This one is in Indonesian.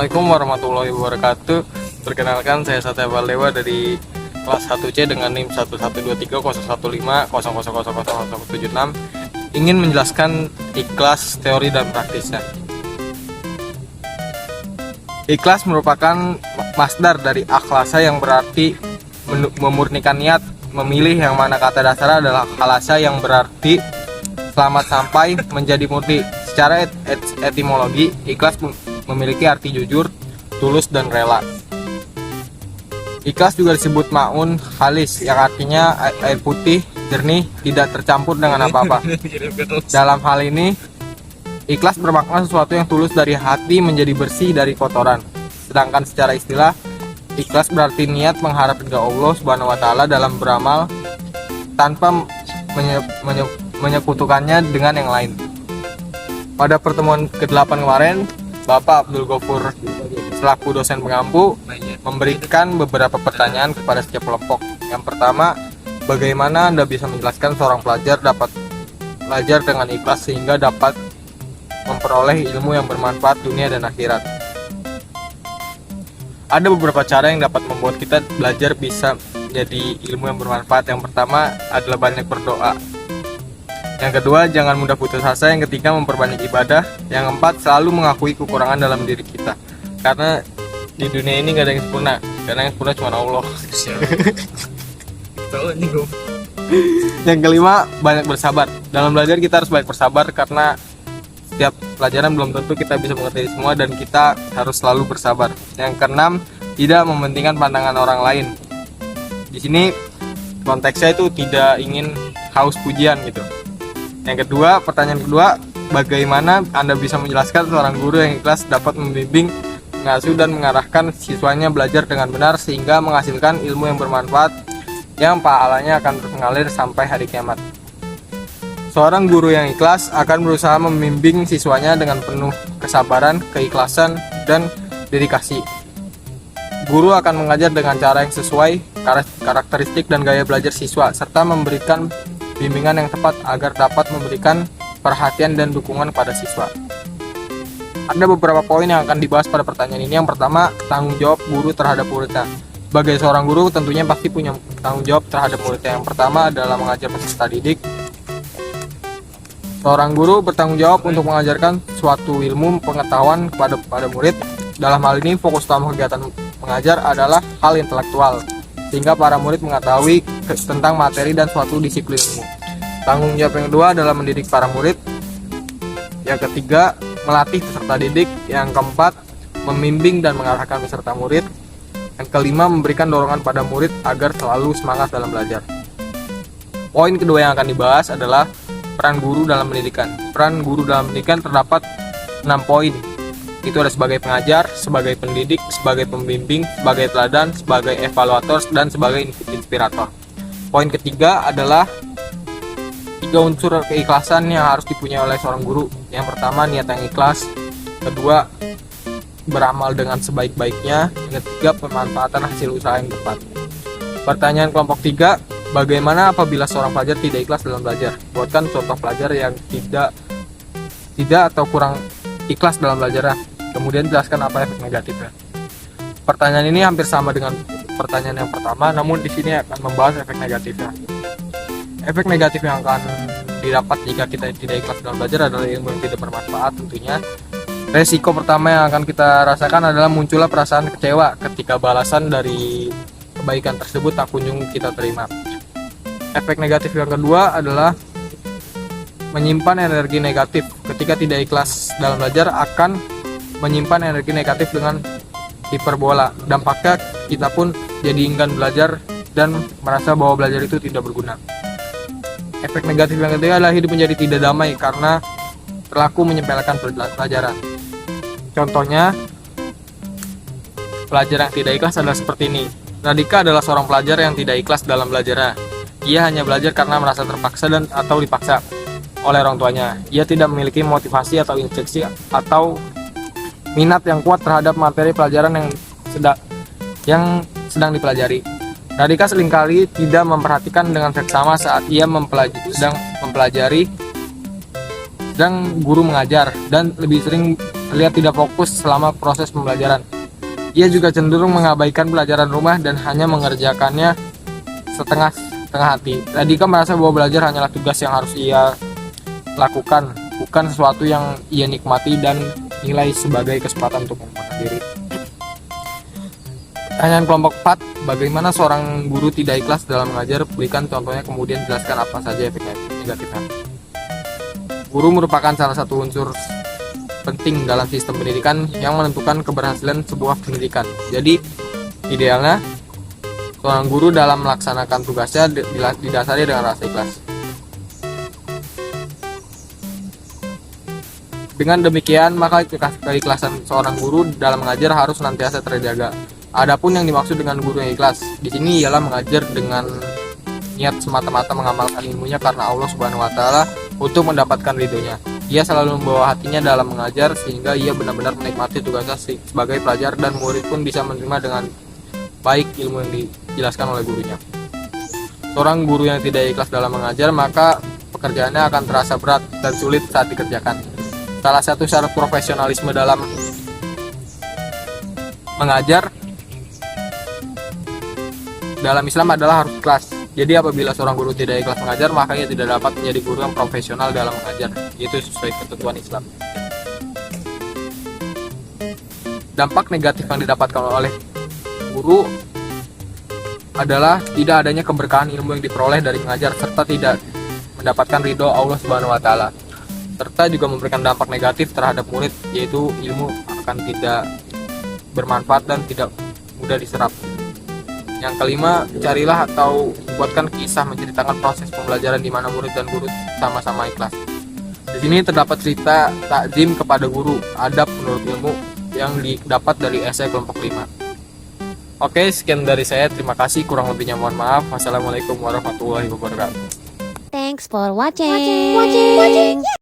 Assalamualaikum warahmatullahi wabarakatuh. Perkenalkan, saya Satya Baldewa dari kelas 1C dengan NIM 113015050000076, ingin menjelaskan ikhlas teori dan praktisnya. Ikhlas merupakan masdar dari akhlasa yang berarti memurnikan niat, memilih, yang mana kata dasar adalah khalasa yang berarti selamat sampai menjadi murni. Secara etimologi, ikhlas memiliki arti jujur, tulus, dan rela. Ikhlas juga disebut ma'un khalis, yang artinya air putih, jernih, tidak tercampur dengan apa-apa. Dalam hal ini, ikhlas bermakna sesuatu yang tulus dari hati menjadi bersih dari kotoran. Sedangkan secara istilah, ikhlas berarti niat mengharap ridha Allah Subhanahu wa taala dalam beramal tanpa menyekutukannya dengan yang lain. Pada pertemuan ke-8 kemarin, Bapak Abdul Ghafur selaku dosen pengampu memberikan beberapa pertanyaan kepada setiap kelompok. Yang pertama, bagaimana Anda bisa menjelaskan seorang pelajar dapat belajar dengan ikhlas sehingga dapat memperoleh ilmu yang bermanfaat dunia dan akhirat? Ada beberapa cara yang dapat membuat kita belajar bisa jadi ilmu yang bermanfaat. Yang pertama adalah banyak berdoa. Yang kedua, jangan mudah putus asa. Yang ketiga, memperbanyak ibadah. Yang keempat, selalu mengakui kekurangan dalam diri kita. Karena di dunia ini gak ada yang sempurna. Karena yang sempurna cuma Allah. Yang kelima, banyak bersabar. Dalam belajar kita harus banyak bersabar karena setiap pelajaran belum tentu kita bisa mengerti semua dan kita harus selalu bersabar. Yang keenam, tidak mementingkan pandangan orang lain. Di sini konteksnya itu tidak ingin haus pujian gitu. Yang kedua, pertanyaan kedua, bagaimana Anda bisa menjelaskan seorang guru yang ikhlas dapat membimbing, mengasuh, dan mengarahkan siswanya belajar dengan benar sehingga menghasilkan ilmu yang bermanfaat yang pahalanya akan terus mengalir sampai hari kiamat. Seorang guru yang ikhlas akan berusaha membimbing siswanya dengan penuh kesabaran, keikhlasan, dan dedikasi. Guru akan mengajar dengan cara yang sesuai karakteristik dan gaya belajar siswa, serta memberikan bimbingan yang tepat agar dapat memberikan perhatian dan dukungan pada siswa. Ada beberapa poin yang akan dibahas pada pertanyaan ini. Yang pertama, tanggung jawab guru terhadap muridnya. Sebagai seorang guru tentunya pasti punya tanggung jawab terhadap muridnya. Yang pertama adalah mengajar peserta didik. Seorang guru bertanggung jawab untuk mengajarkan suatu ilmu pengetahuan kepada murid. Dalam hal ini, fokus utama kegiatan mengajar adalah hal intelektual, sehingga para murid mengetahui tentang materi dan suatu disiplin ilmu. Tanggung jawab yang kedua adalah mendidik para murid. Yang ketiga, melatih peserta didik. Yang keempat, membimbing dan mengarahkan peserta murid. Yang kelima, memberikan dorongan pada murid agar selalu semangat dalam belajar. Poin kedua yang akan dibahas adalah peran guru dalam pendidikan. Peran guru dalam pendidikan terdapat 6 poin. Itu ada sebagai pengajar, sebagai pendidik, sebagai pembimbing, sebagai teladan, sebagai evaluator, dan sebagai inspirator. Poin ketiga adalah 3 unsur keikhlasan yang harus dipunyai oleh seorang guru. Yang pertama, niat yang ikhlas. Kedua, beramal dengan sebaik-baiknya. Yang ketiga, pemanfaatan hasil usaha yang tepat. Pertanyaan kelompok 3, bagaimana apabila seorang pelajar tidak ikhlas dalam belajar? Buatkan contoh pelajar yang tidak atau kurang ikhlas dalam belajar. Kemudian jelaskan apa efek negatifnya. Pertanyaan ini hampir sama dengan pertanyaan yang pertama, namun di sini akan membahas efek negatifnya. Efek negatif yang akan didapat jika kita tidak ikhlas dalam belajar adalah ilmu yang tidak bermanfaat tentunya. Resiko pertama yang akan kita rasakan adalah munculnya perasaan kecewa ketika balasan dari kebaikan tersebut tak kunjung kita terima. Efek negatif yang kedua adalah menyimpan energi negatif. Ketika tidak ikhlas dalam belajar akan menyimpan energi negatif dengan hiperbola. Dampaknya kita pun jadi enggan belajar dan merasa bahwa belajar itu tidak berguna. Efek negatif yang ketiga adalah hidup menjadi tidak damai karena perilaku menyepelekan pelajaran. Contohnya, pelajar yang tidak ikhlas adalah seperti ini. Radika adalah seorang pelajar yang tidak ikhlas dalam belajarnya. Ia hanya belajar karena merasa terpaksa dan atau dipaksa oleh orang tuanya. Ia tidak memiliki motivasi atau instruksi atau minat yang kuat terhadap materi pelajaran yang sedang dipelajari. Radika seringkali tidak memperhatikan dengan seksama saat ia sedang mempelajari, sedang guru mengajar, dan lebih sering terlihat tidak fokus selama proses pembelajaran. Ia juga cenderung mengabaikan pelajaran rumah dan hanya mengerjakannya setengah hati. Radika merasa bahwa belajar hanyalah tugas yang harus ia lakukan, bukan sesuatu yang ia nikmati dan nilai sebagai kesempatan untuk mengembangkan diri. Pertanyaan kelompok 4, bagaimana seorang guru tidak ikhlas dalam mengajar? Berikan contohnya kemudian jelaskan apa saja efek negatifnya. Guru merupakan salah satu unsur penting dalam sistem pendidikan yang menentukan keberhasilan sebuah pendidikan. Jadi, idealnya seorang guru dalam melaksanakan tugasnya didasari dengan rasa ikhlas. Dengan demikian, maka keikhlasan seorang guru dalam mengajar harus senantiasa terjaga. Adapun yang dimaksud dengan guru yang ikhlas di sini ialah mengajar dengan niat semata-mata mengamalkan ilmunya karena Allah Subhanahu wa taala untuk mendapatkan ridhonya. Ia selalu membawa hatinya dalam mengajar sehingga ia benar-benar menikmati tugasnya sebagai pelajar dan murid pun bisa menerima dengan baik ilmu yang dijelaskan oleh gurunya. Seorang guru yang tidak ikhlas dalam mengajar maka pekerjaannya akan terasa berat dan sulit saat dikerjakan. Salah satu syarat profesionalisme dalam mengajar dalam Islam adalah harus ikhlas. Jadi apabila seorang guru tidak ikhlas mengajar, maka ia tidak dapat menjadi guru yang profesional dalam mengajar. Itu sesuai ketentuan Islam. Dampak negatif yang didapatkan oleh guru adalah tidak adanya keberkahan ilmu yang diperoleh dari mengajar serta tidak mendapatkan ridho Allah Subhanahu wa taala. Serta juga memberikan dampak negatif terhadap murid, yaitu ilmu akan tidak bermanfaat dan tidak mudah diserap. Yang kelima, carilah atau buatkan kisah menceritakan proses pembelajaran di mana murid dan guru sama-sama ikhlas. Di sini terdapat cerita takzim kepada guru, adab menurut ilmu yang didapat dari esai kelompok 5. Oke, sekian dari saya. Terima kasih. Kurang lebihnya mohon maaf. Wassalamualaikum warahmatullahi wabarakatuh. Thanks for watching.